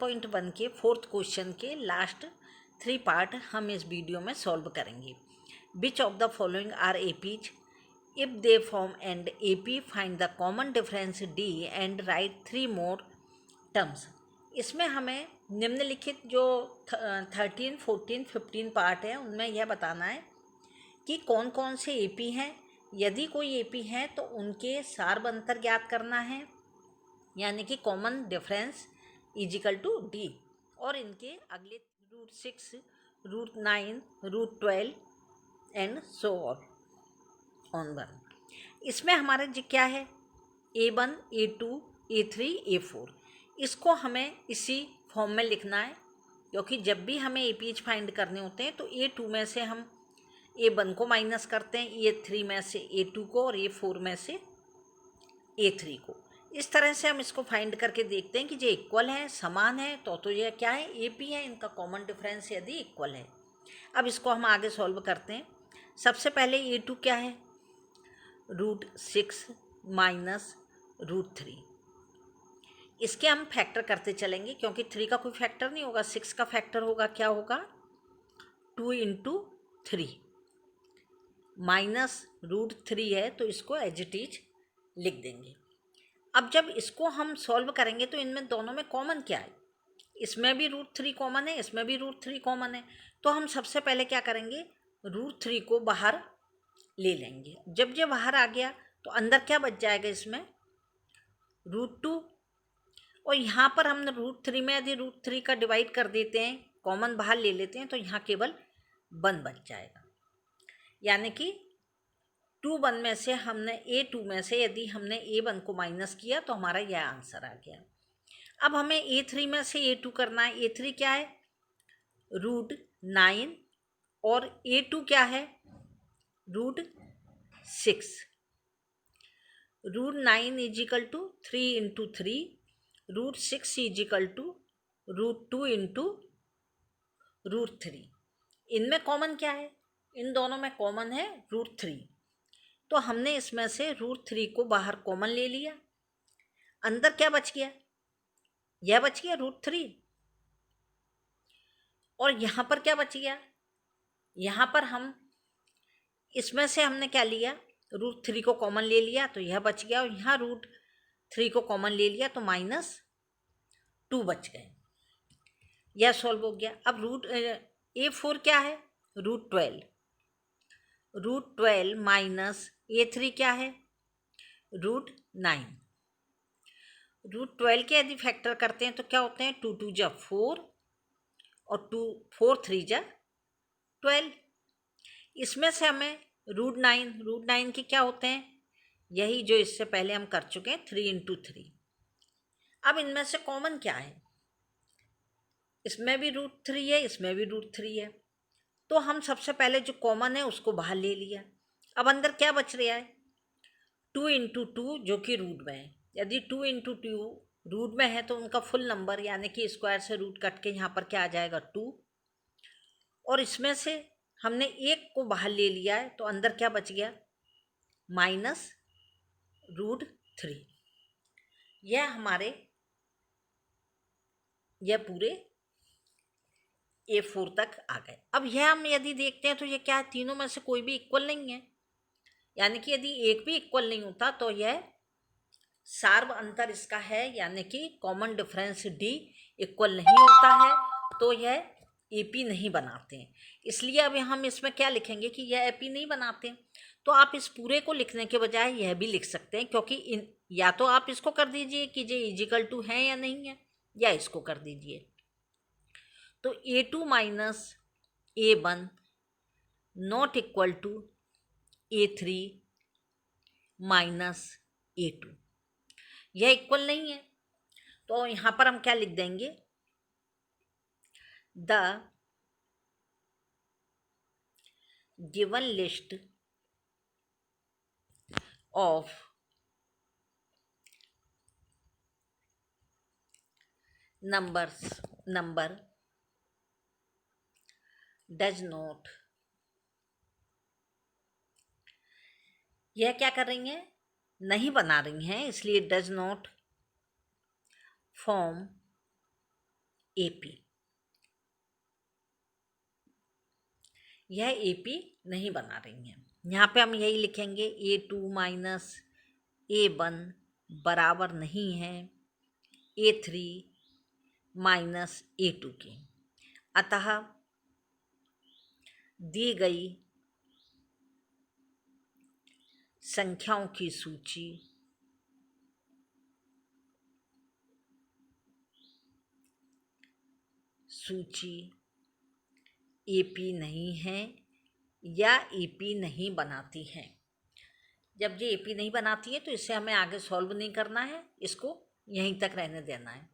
9.1 के 4th question के last 3 part हम इस वीडियो में सॉल्व करेंगे। Which of the following are APs? If they form an AP find the common difference d and write 3 more terms. इसमें हमें निम्नलिखित जो 13, 14, 15 पार्ट है उनमें यह बताना है कि कौन कौन से एपी हैं। यदि कोई एपी हैं तो उनके सार्व अंतर ज्ञात करना है, यानी कि common difference equal to d, और इनके अगले √6, √9, √12 एंड सो ऑन वन। इसमें हमारे जी क्या है, A1, A2, A3, A4। इसको हमें इसी फॉर्म में लिखना है, क्योंकि जब भी हमें एपीज फाइंड करने होते हैं तो A2 में से हम A1 को माइनस करते हैं, A3 में से A2 को और A4 में से A3 को। इस तरह से हम इसको फाइंड करके देखते हैं कि जो इक्वल है, समान है, तो यह क्या है, एपी है। इनका कॉमन डिफरेंस यदि इक्वल है। अब इसको हम आगे सॉल्व करते हैं। सबसे पहले A2 क्या है, √6 माइनस √3। इसके हम फैक्टर करते चलेंगे, क्योंकि 3 का कोई फैक्टर नहीं होगा, 6 का फैक्टर होगा। क्या होगा, 2 × 3 माइनस √3 है, तो इसको एज इट इज लिख देंगे। अब जब इसको हम सॉल्व करेंगे तो इनमें दोनों में कॉमन क्या है, इसमें भी √3 कॉमन है, इसमें भी √3 कॉमन है। तो हम सबसे पहले क्या करेंगे, √3 को बाहर ले लेंगे। जब ये बाहर आ गया तो अंदर क्या बच जाएगा, इसमें √2, और यहाँ पर हम √3 में यदि √3 का डिवाइड कर देते हैं, कॉमन बाहर ले लेते हैं, तो यहाँ केवल 1 बच जाएगा। यानी कि 2 में से हमने A2 में से यदि हमने A1 को माइनस किया तो हमारा यह आंसर आ गया। अब हमें A3 में से A2 करना है। A3 क्या है, √9, और A2 क्या है, √6। √9 इजिकल टू 3 × 3, √6 इजिकल टू √2 × √3। इनमें कॉमन क्या है, इन दोनों में कॉमन है √3। तो हमने इसमें से √3 को बाहर कॉमन ले लिया। अंदर क्या बच गया, यह बच गया √3, और यहाँ पर क्या बच गया, यहाँ पर हम इसमें से हमने क्या लिया, √3 को कॉमन ले लिया तो यह बच गया, और यहाँ √3 को कॉमन ले लिया तो -2 बच गए। यह सॉल्व हो गया। अब A4 क्या है, √12। √12 माइनस A3 क्या है, √9। √12 के यदि फैक्टर करते हैं तो क्या होते हैं, 2 × 2 = 4, और 4 × 3 = 12। इसमें से हमें √9 के क्या होते हैं, यही जो इससे पहले हम कर चुके हैं, 3 × 3। अब इनमें से कॉमन क्या है, इसमें भी √3 है, इसमें भी √3 है। तो हम सबसे पहले जो कॉमन है उसको बाहर ले लिया। अब अंदर क्या बच रहा है, 2 × 2 जो कि रूट में है। यदि 2 × 2 रूट में है तो उनका फुल नंबर, यानी कि स्क्वायर से रूट कट के यहाँ पर क्या आ जाएगा, 2। और इसमें से हमने 1 को बाहर ले लिया है तो अंदर क्या बच गया, -√3। यह हमारे यह पूरे A4 तक आ गए। अब यह हम यदि देखते हैं तो ये क्या है, तीनों में से कोई भी इक्वल नहीं है। यानी कि यदि एक भी इक्वल नहीं होता तो यह सार्व अंतर इसका है, यानी कि कॉमन डिफरेंस डी इक्वल नहीं होता है, तो यह एपी नहीं बनाते हैं। इसलिए अब हम इसमें क्या लिखेंगे कि यह एपी नहीं बनाते। तो आप इस पूरे को लिखने के बजाय यह भी लिख सकते हैं, क्योंकि या तो आप इसको कर दीजिए कि ये इजिकल टू है या नहीं है, या इसको कर दीजिए। तो A2 minus A1 not equal to A3 minus A2, यह इक्वल नहीं है। तो यहाँ पर हम क्या लिख देंगे, the given list of number does not, यह क्या कर रही हैं, नहीं बना रही हैं, इसलिए डज नॉट फॉर्म AP, यह AP नहीं बना रही हैं। यहाँ पे हम यही लिखेंगे A2 माइनस A1 बराबर नहीं है A3 माइनस A2 के। अतः दी गई संख्याओं की सूची AP नहीं है या AP नहीं बनाती हैं। जब ये AP नहीं बनाती है तो इसे हमें आगे सॉल्व नहीं करना है, इसको यहीं तक रहने देना है।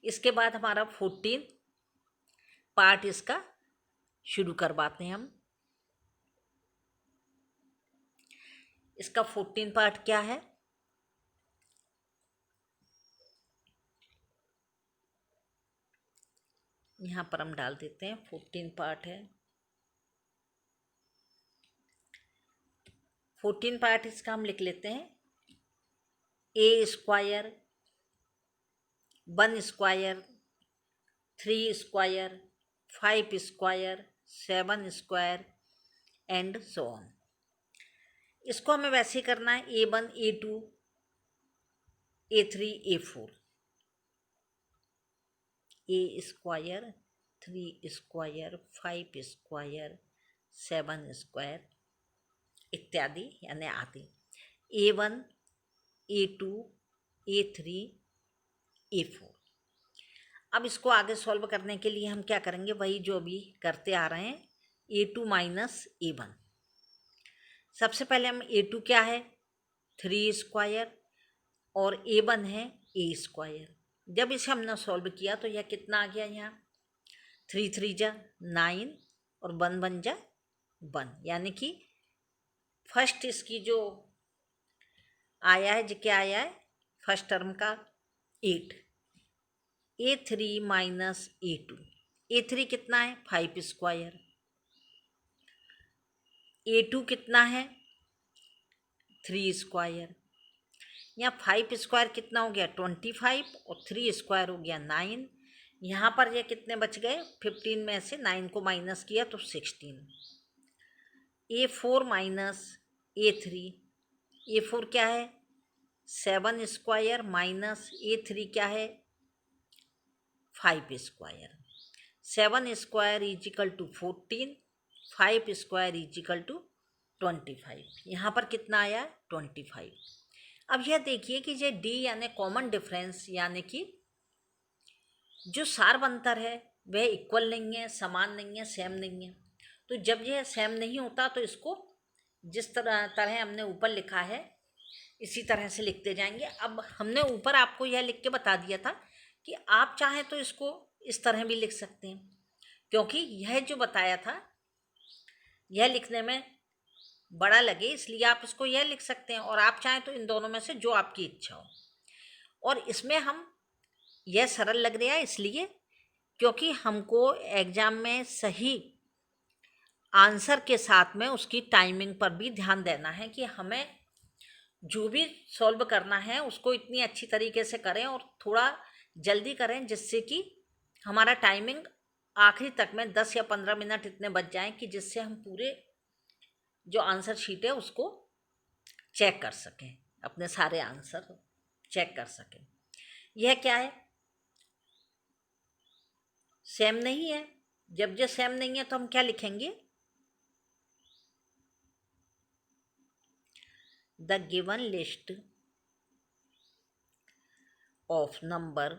इसके बाद हमारा 14 पार्ट इसका शुरू करवाते हैं हम। इसका 14 पार्ट क्या है? यहाँ पर हम डाल देते हैं 14 पार्ट है। 14 पार्ट इसका हम लिख लेते हैं A square 1 square 3 square 5 square 7 square and so on. इसको हमें वैसे ही करना है A1 A2 A3 A4, A square 3 square 5 square 7 square इत्यादि यानी आदि। A1 A2 A3 A4। अब इसको आगे सॉल्व करने के लिए हम क्या करेंगे, वही जो अभी करते आ रहे हैं, A2 माइनस A1। सबसे पहले हम A2 क्या है 3 स्क्वायर और A1 है A स्क्वायर। जब इसे हमने सॉल्व किया तो यह कितना आ गया, यहाँ 3 3 जा 9 और 1 1 जा 1, यानी कि फर्स्ट इसकी जो आया है, जो क्या आया है फर्स्ट टर्म का 8। A3 माइनस A2, A3 कितना है 5 स्क्वायर, A2 कितना है 3 स्क्वायर। यहाँ 5 स्क्वायर कितना हो गया 25 और 3 स्क्वायर हो गया 9। यहाँ पर ये कितने बच गए 15 में से 9 को माइनस किया तो 16। A4 माइनस A3, A4 क्या है 7 स्क्वायर माइनस A3 क्या है 5 square. 7 square is equal to 14, 5 square is equal to 25। यहाँ पर कितना आया 25। अब यह देखिए कि ये D यानी कॉमन डिफरेंस यानी कि जो सार्व अंतर है वह इक्वल नहीं है, समान नहीं है, सेम नहीं है। तो जब यह सेम नहीं होता तो इसको जिस तरह हमने ऊपर लिखा है इसी तरह से लिखते जाएंगे। अब हमने ऊपर आपको यह लिख के बता दिया था कि आप चाहें तो इसको इस तरह भी लिख सकते हैं, क्योंकि यह जो बताया था यह लिखने में बड़ा लगे इसलिए आप इसको यह लिख सकते हैं, और आप चाहें तो इन दोनों में से जो आपकी इच्छा हो। और इसमें हम यह सरल लग रहा है इसलिए क्योंकि हमको एग्ज़ाम में सही आंसर के साथ में उसकी टाइमिंग पर भी ध्यान देना है कि हमें जो भी सॉल्व करना है उसको इतनी अच्छी तरीके से करें और थोड़ा जल्दी करें, जिससे कि हमारा टाइमिंग आखिरी तक में 10 या 15 मिनट इतने बच जाएं कि जिससे हम पूरे जो आंसर शीट है उसको चेक कर सकें, अपने सारे आंसर चेक कर सकें। यह क्या है सेम नहीं है। जब ये सेम नहीं है तो हम क्या लिखेंगे, the given list of number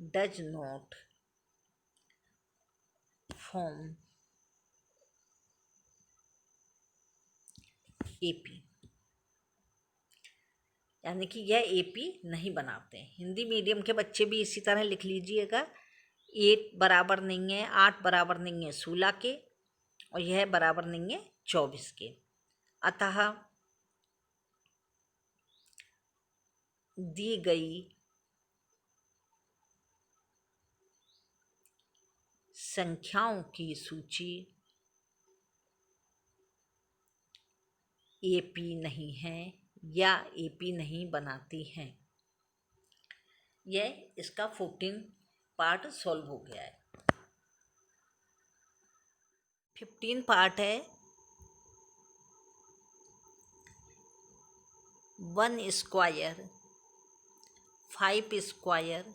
does not form AP, यानी कि यह AP नहीं बनाते हैं। हिंदी मीडियम के बच्चे भी इसी तरह लिख लीजिएगा, 8 बराबर नहीं है 8 बराबर नहीं है 16 के, और यह बराबर नहीं है 24 के। अतः दी गई संख्याओं की सूची AP नहीं है या एपी नहीं बनाती हैं। यह इसका 14 पार्ट सॉल्व हो गया है। 15 पार्ट है 1 square 5 square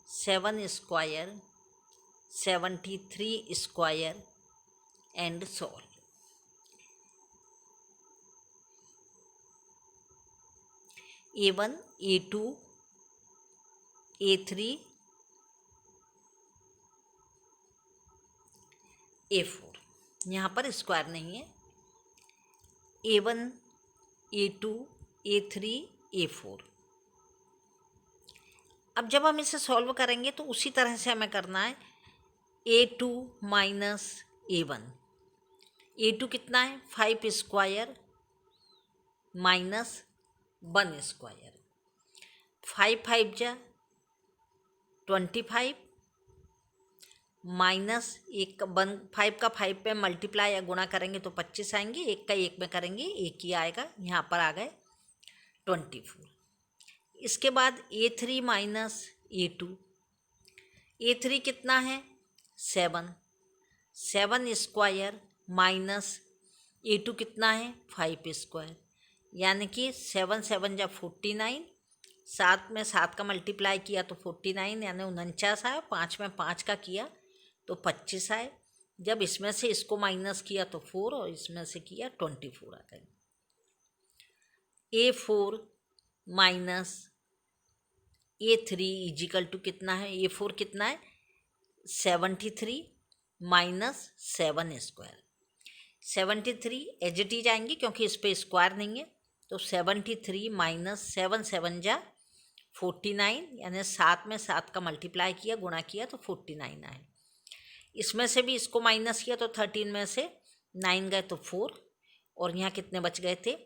7 square 73 square and solve. A1 A2 A3 A4, यहाँ पर स्क्वायर नहीं है। A1 A2 A3 A4। अब जब हम इसे सॉल्व करेंगे तो उसी तरह से हमें करना है। A2 minus A1। A2 कितना है 5 स्क्वायर माइनस 1 स्क्वायर। 5 5 जा 25 माइनस एक 5 का 5 पे मल्टीप्लाई या गुणा करेंगे तो 25 आएंगे। एक का एक में करेंगे एक ही आएगा, यहाँ पर आ गए 24। इसके बाद A3 माइनस A2। A3 कितना है 7 स्क्वायर माइनस A2 कितना है 5 स्क्वायर, यानी कि 7 7 जा 49। 7 में 7 का मल्टीप्लाई किया तो 49 यानी 49 आया। 5 में 5 का किया तो 25 आए। जब इसमें से इसको माइनस किया तो 4 और इसमें से किया 24 आ गए। A4 minus A3 is equal to कितना है, A4 कितना है 73 minus 7 square. 73 as it is आएंगे क्योंकि इस पर स्क्वायर नहीं है, तो 73 माइनस 7 7 जा 49, यानी 7 में 7 का मल्टीप्लाई किया गुणा किया तो 49 आए। इसमें से भी इसको माइनस किया तो 13 में से 9 गए तो 4, और यहाँ कितने बच गए थे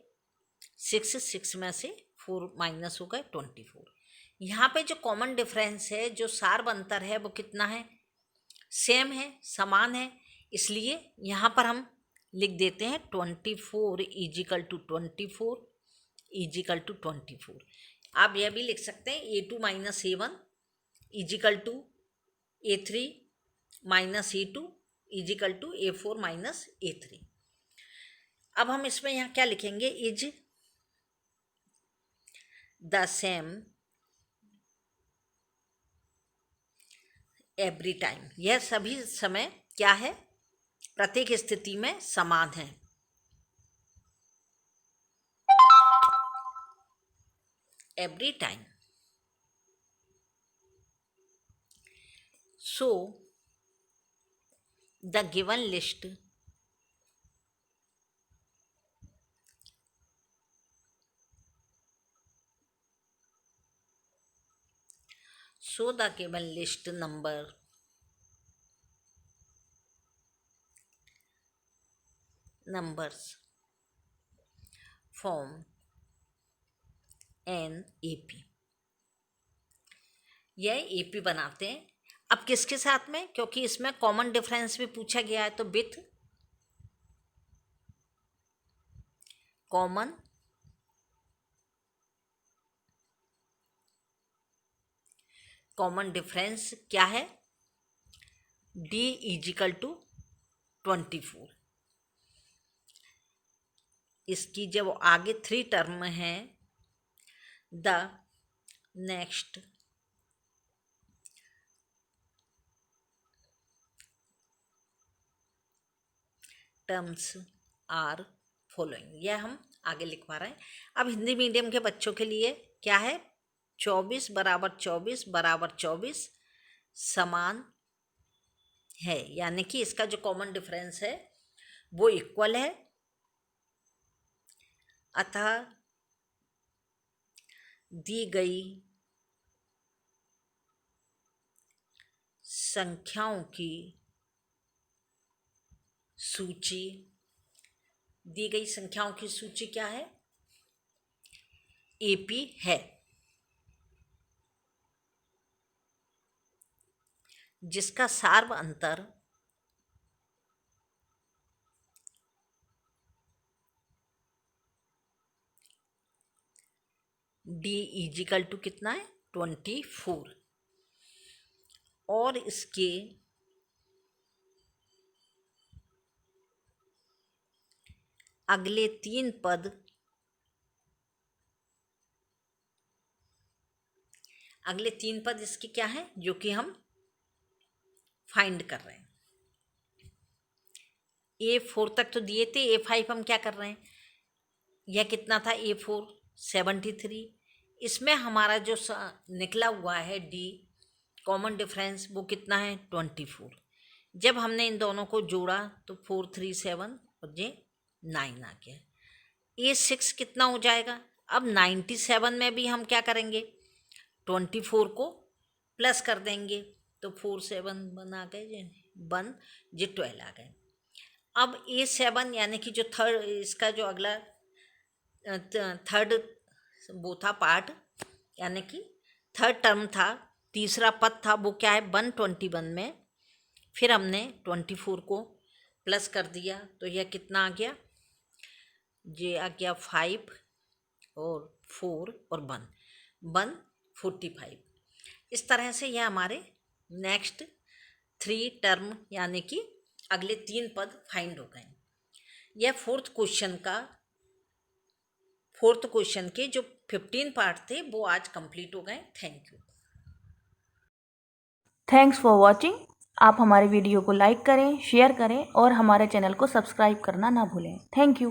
6। 6 में से 4 माइनस हो गए 24। यहाँ पे जो कॉमन डिफरेंस है, जो सार्व अंतर है, वो कितना है सेम है, समान है। इसलिए यहाँ पर हम लिख देते हैं 24 इजिकल टू 24 इजिकल टू 24। आप यह भी लिख सकते हैं A2 minus A1 equal to A3 minus A2 equal to A4 minus A3। अब हम इसमें यहाँ क्या लिखेंगे, is the same every time. यह सभी समय क्या है, प्रत्येक स्थिति में समान है। Every time. So the given list numbers form an AP। यह AP बनाते हैं। अब किसके साथ में, क्योंकि इसमें कॉमन डिफरेंस भी पूछा गया है, तो विथ कॉमन डिफरेंस क्या है D इजिकल टू 24। इसकी जब आगे 3 टर्म है, the next terms are following, यह हम आगे लिखवा रहे हैं। अब हिंदी मीडियम के बच्चों के लिए क्या है, 24 बराबर 24 बराबर 24 समान है, यानी कि इसका जो कॉमन डिफरेंस है वो इक्वल है। अतः दी गई संख्याओं की सूची, दी गई संख्याओं की सूची क्या है, AP है, जिसका सार्व अंतर डी इजिकल टू कितना है 24। और इसके अगले तीन पद इसके क्या है जो कि हम फाइंड कर रहे हैं। A4 तक तो दिए थे, A5 हम क्या कर रहे हैं, यह कितना था A4 73। इसमें हमारा जो निकला हुआ है डी कॉमन डिफरेंस वो कितना है 24। जब हमने इन दोनों को जोड़ा तो 4 3 7 और ये 9 आ गया। A6 कितना हो जाएगा। अब 97 में भी हम क्या करेंगे 24 को प्लस कर देंगे तो 4 7 1 आ गए, 1 ये 12 आ गए। अब A7 यानी कि जो थर्ड इसका जो अगला थर्ड वो था पार्ट यानी कि थर्ड टर्म था, तीसरा पद था, वो क्या है 121 में फिर हमने 24 को प्लस कर दिया तो यह कितना आ गया, ये आ गया 5 और 4 और 145। इस तरह से यह हमारे नेक्स्ट 3 टर्म यानी कि अगले 3 पद फाइंड हो गए। यह फोर्थ क्वेश्चन के जो 15 पार्ट थे वो आज कंप्लीट हो गए। Thank you. Thanks for watching. आप हमारे वीडियो को लाइक करें, शेयर करें और हमारे चैनल को सब्सक्राइब करना ना भूलें। Thank you.